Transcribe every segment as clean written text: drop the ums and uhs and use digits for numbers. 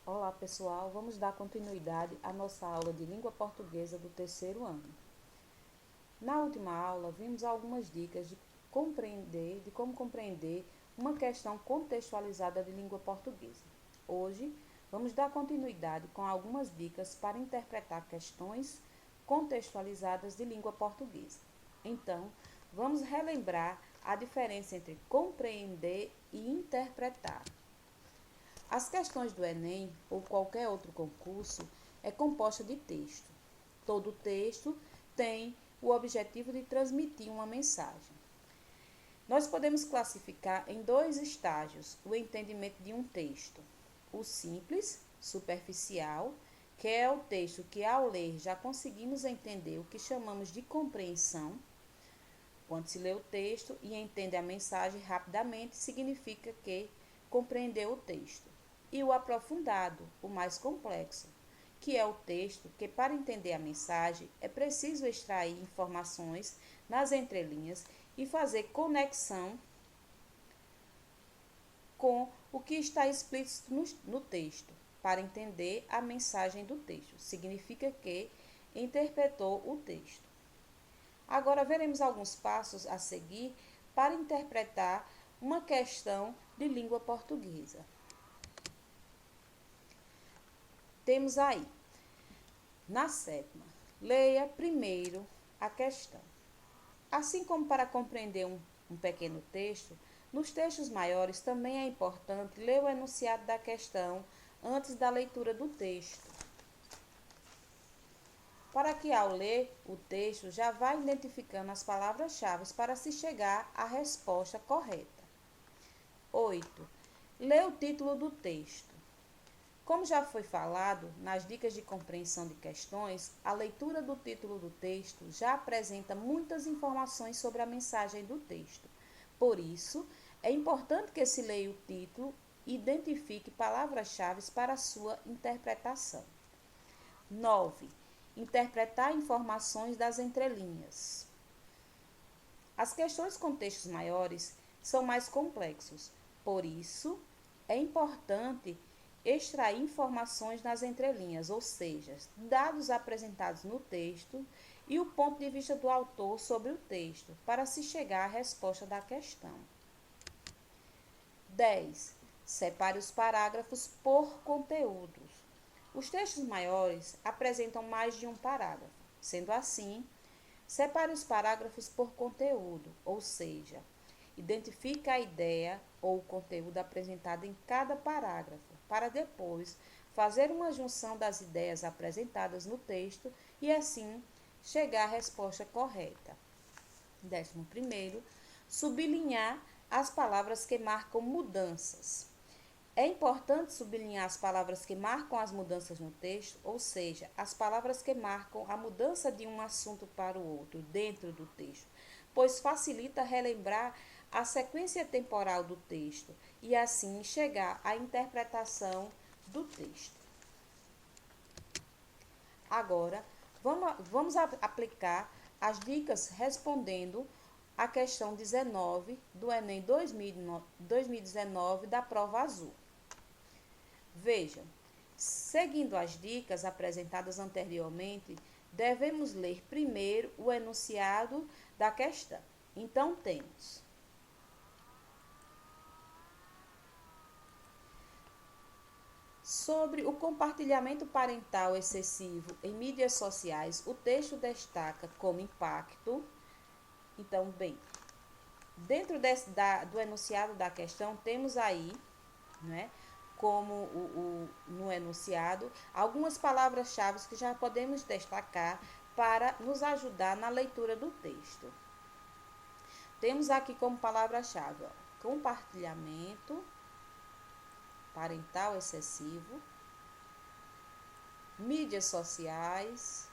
Olá pessoal, vamos dar continuidade à nossa aula de língua portuguesa do terceiro ano. Na última aula, vimos algumas dicas de como compreender uma questão contextualizada de língua portuguesa. Hoje, vamos dar continuidade com algumas dicas para interpretar questões contextualizadas de língua portuguesa. Então, vamos relembrar a diferença entre compreender e interpretar. As questões do Enem ou qualquer outro concurso é composta de texto. Todo texto tem o objetivo de transmitir uma mensagem. Nós podemos classificar em dois estágios o entendimento de um texto: o simples, superficial, que é o texto que ao ler já conseguimos entender o que chamamos de compreensão. Quando se lê o texto e entende a mensagem rapidamente, significa que compreendeu o texto. E o aprofundado, o mais complexo, que é o texto que, para entender a mensagem, é preciso extrair informações nas entrelinhas e fazer conexão com o que está explícito no texto, para entender a mensagem do texto. Significa que interpretou o texto. Agora veremos alguns passos a seguir para interpretar uma questão de língua portuguesa. Temos aí, na sétima, leia primeiro a questão. Assim como para compreender um pequeno texto, nos textos maiores também é importante ler o enunciado da questão antes da leitura do texto, para que ao ler o texto já vá identificando as palavras-chave para se chegar à resposta correta. 8. Lê o título do texto. Como já foi falado nas dicas de compreensão de questões, a leitura do título do texto já apresenta muitas informações sobre a mensagem do texto. Por isso, é importante que se leia o título e identifique palavras-chave para a sua interpretação. 9. Interpretar informações das entrelinhas. As questões com textos maiores são mais complexos, por isso, é importante extrair informações nas entrelinhas, ou seja, dados apresentados no texto e o ponto de vista do autor sobre o texto, para se chegar à resposta da questão. 10. Separe os parágrafos por conteúdos. Os textos maiores apresentam mais de um parágrafo. Sendo assim, separe os parágrafos por conteúdo, ou seja, identifique a ideia ou o conteúdo apresentado em cada parágrafo, para depois fazer uma junção das ideias apresentadas no texto e assim chegar à resposta correta. 11. Sublinhar as palavras que marcam mudanças. É importante sublinhar as palavras que marcam as mudanças no texto, ou seja, as palavras que marcam a mudança de um assunto para o outro dentro do texto, pois facilita relembrar a sequência temporal do texto e assim chegar à interpretação do texto. Agora, vamos aplicar as dicas respondendo a questão 19 do Enem 2019 da prova azul. Vejam, seguindo as dicas apresentadas anteriormente, devemos ler primeiro o enunciado da questão. Então, temos: sobre o compartilhamento parental excessivo em mídias sociais, o texto destaca como impacto. Então, bem, dentro do enunciado da questão, temos aí, né, como no enunciado, algumas palavras-chave que já podemos destacar para nos ajudar na leitura do texto. Temos aqui como palavra-chave, compartilhamento parental excessivo, mídias sociais,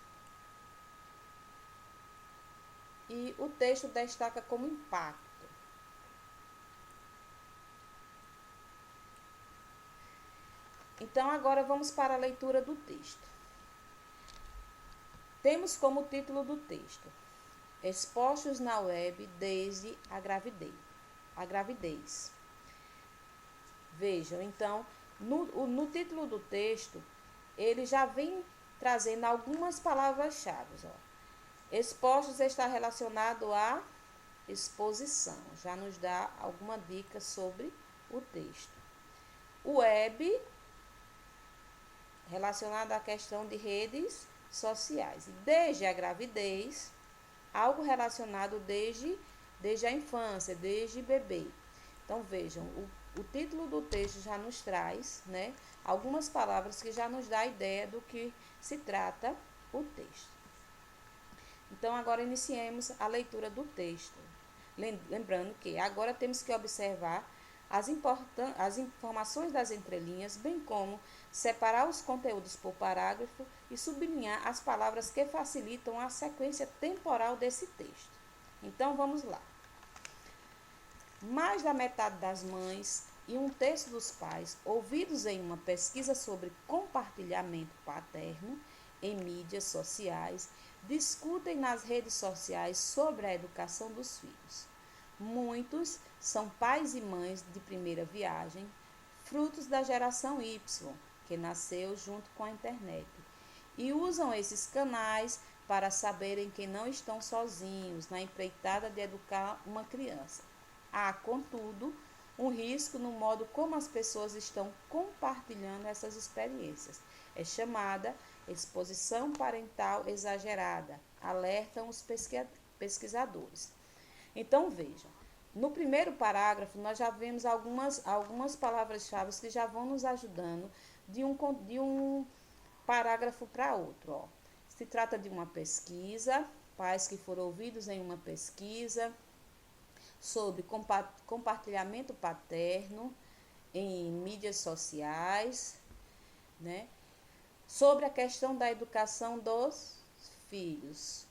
e o texto destaca como impacto. Então, agora vamos para a leitura do texto. Temos como título do texto: Expostos na web desde a gravidez. Vejam, então, No título do texto, ele já vem trazendo algumas palavras-chave. Expostos está relacionado à exposição, já nos dá alguma dica sobre o texto. Web, relacionado à questão de redes sociais. Desde a gravidez, algo relacionado desde a infância, desde bebê. Então, vejam, o título do texto já nos traz, né, algumas palavras que já nos dá a ideia do que se trata o texto. Então, agora iniciemos a leitura do texto. Lembrando que agora temos que observar as informações das entrelinhas, bem como separar os conteúdos por parágrafo e sublinhar as palavras que facilitam a sequência temporal desse texto. Então, vamos lá. Mais da metade das mães e um terço dos pais, ouvidos em uma pesquisa sobre compartilhamento paterno em mídias sociais, discutem nas redes sociais sobre a educação dos filhos. Muitos são pais e mães de primeira viagem, frutos da geração Y, que nasceu junto com a internet, e usam esses canais para saberem que não estão sozinhos na empreitada de educar uma criança. Há, contudo, um risco no modo como as pessoas estão compartilhando essas experiências. É chamada exposição parental exagerada, alertam os pesquisadores. Então, vejam, no primeiro parágrafo nós já vemos algumas palavras-chave que já vão nos ajudando de um parágrafo para outro. Ó. Se trata de uma pesquisa, pais que foram ouvidos em uma pesquisa sobre compartilhamento paterno em mídias sociais, né? Sobre a questão da educação dos filhos.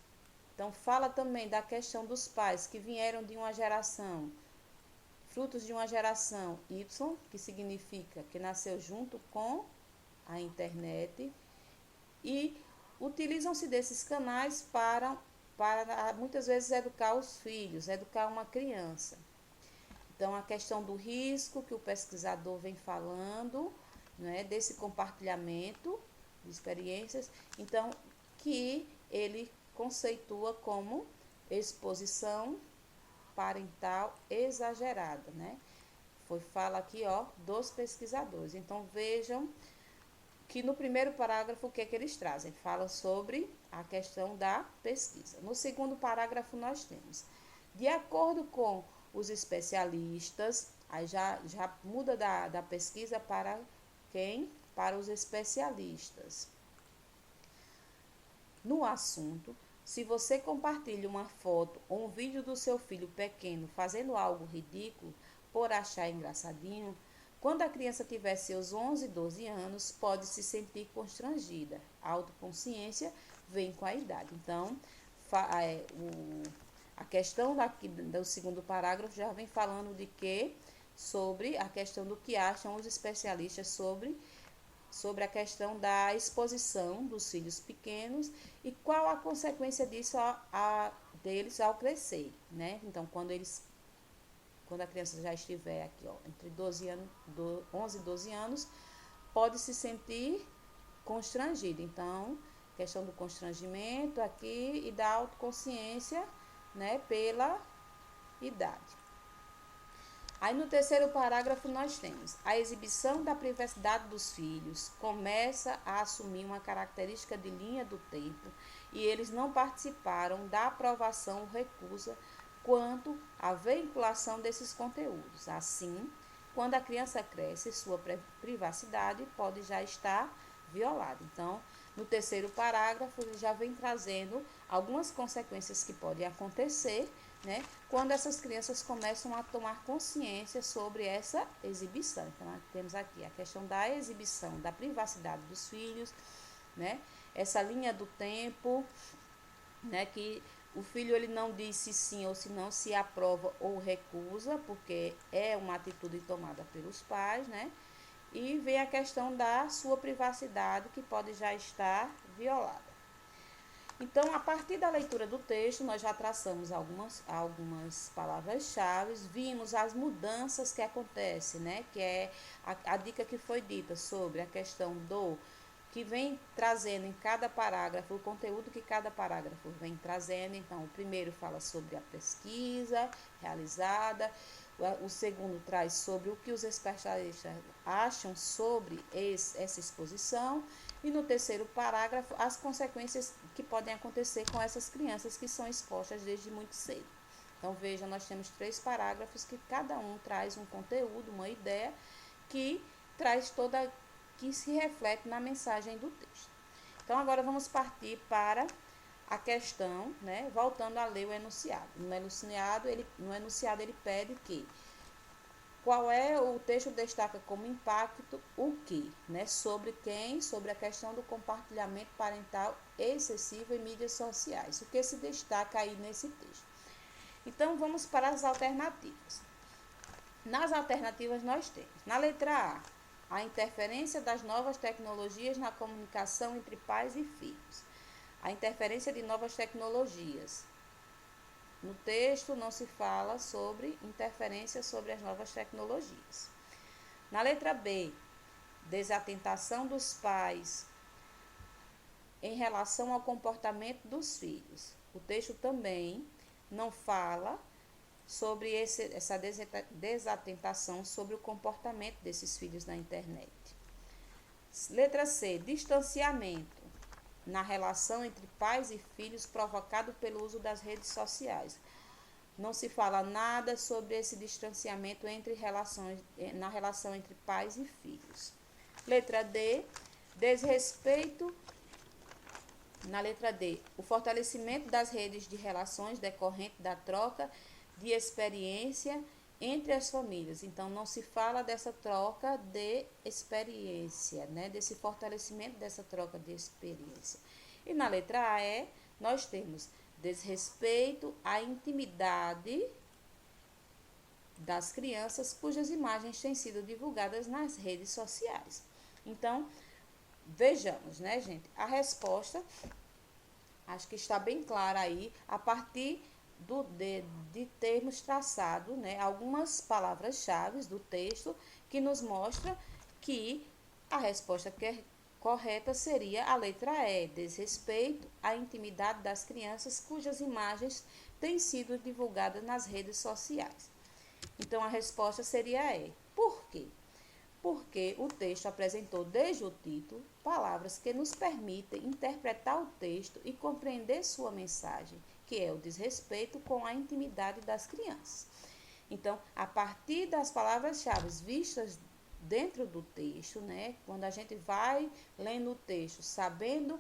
Então, fala também da questão dos pais que vieram de uma geração, frutos de uma geração Y, que significa que nasceu junto com a internet, e utilizam-se desses canais para muitas vezes educar os filhos, educar uma criança. Então, a questão do risco que o pesquisador vem falando, né, desse compartilhamento de experiências, então, que ele conceitua como exposição parental exagerada, né? Fala aqui, ó, dos pesquisadores. Então, vejam que no primeiro parágrafo, o que é que eles trazem? Fala sobre a questão da pesquisa. No segundo parágrafo, nós temos, de acordo com os especialistas, aí já muda da pesquisa para quem? Para os especialistas. No assunto, se você compartilha uma foto ou um vídeo do seu filho pequeno fazendo algo ridículo por achar engraçadinho, quando a criança tiver seus 11, 12 anos, pode se sentir constrangida. A autoconsciência vem com a idade. Então, a questão do segundo parágrafo já vem falando de que? Sobre a questão do que acham os especialistas sobre a questão da exposição dos filhos pequenos e qual a consequência disso deles ao crescer, né? Então, quando a criança já estiver aqui, ó, entre 11 e 12 anos, pode se sentir constrangido. Então, questão do constrangimento aqui e da autoconsciência, né, pela idade. Aí no terceiro parágrafo nós temos: a exibição da privacidade dos filhos começa a assumir uma característica de linha do tempo e eles não participaram da aprovação ou recusa quanto à veiculação desses conteúdos. Assim, quando a criança cresce, sua privacidade pode já estar violada. Então, no terceiro parágrafo, ele já vem trazendo algumas consequências que podem acontecer, né, quando essas crianças começam a tomar consciência sobre essa exibição. Então, temos aqui a questão da exibição da privacidade dos filhos, né, essa linha do tempo, né, que o filho ele não diz se sim ou se não, se aprova ou recusa, porque é uma atitude tomada pelos pais, né? E vem a questão da sua privacidade, que pode já estar violada. Então, a partir da leitura do texto, nós já traçamos algumas palavras-chave, vimos as mudanças que acontecem, né? Que é a dica que foi dita sobre a questão do que vem trazendo em cada parágrafo, o conteúdo que cada parágrafo vem trazendo. Então, o primeiro fala sobre a pesquisa realizada, o segundo traz sobre o que os especialistas acham sobre essa exposição, e no terceiro parágrafo, as consequências que podem acontecer com essas crianças que são expostas desde muito cedo. Então, veja, nós temos 3 parágrafos que cada um traz um conteúdo, uma ideia que traz que se reflete na mensagem do texto. Então, agora vamos partir para a questão, né, voltando a ler o enunciado. No enunciado ele pede que qual é o texto destaca como impacto o que, né, sobre quem, sobre a questão do compartilhamento parental excessivo em mídias sociais. O que se destaca aí nesse texto? Então, vamos para as alternativas. Nas alternativas nós temos, na letra a interferência das novas tecnologias na comunicação entre pais e filhos. A interferência de novas tecnologias. No texto não se fala sobre interferência sobre as novas tecnologias. Na letra B, desatentação dos pais em relação ao comportamento dos filhos. O texto também não fala sobre essa desatentação sobre o comportamento desses filhos na internet. Letra C, distanciamento na relação entre pais e filhos provocado pelo uso das redes sociais. Não se fala nada sobre esse distanciamento na relação entre pais e filhos. Letra D, desrespeito. Na letra D, o fortalecimento das redes de relações decorrente da troca de experiência entre as famílias. Então, não se fala dessa troca de experiência, né? Desse fortalecimento dessa troca de experiência. E na letra A, nós temos desrespeito à intimidade das crianças cujas imagens têm sido divulgadas nas redes sociais. Então, vejamos, né, gente? A resposta, acho que está bem clara aí, a partir de termos traçado, né, algumas palavras-chave do texto que nos mostra que a resposta correta seria a letra E, desrespeito à intimidade das crianças cujas imagens têm sido divulgadas nas redes sociais. Então, a resposta seria E. Por quê? Porque o texto apresentou desde o título palavras que nos permitem interpretar o texto e compreender sua mensagem, que é o desrespeito com a intimidade das crianças. Então, a partir das palavras-chave vistas dentro do texto, né, quando a gente vai lendo o texto, sabendo,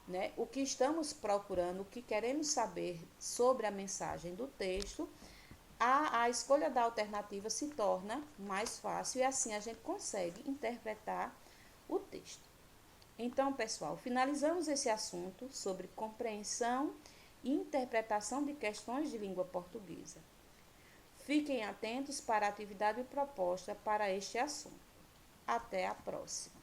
né, o que estamos procurando, o que queremos saber sobre a mensagem do texto, a escolha da alternativa se torna mais fácil e assim a gente consegue interpretar o texto. Então, pessoal, finalizamos esse assunto sobre compreensão e interpretação de questões de língua portuguesa. Fiquem atentos para a atividade proposta para este assunto. Até a próxima!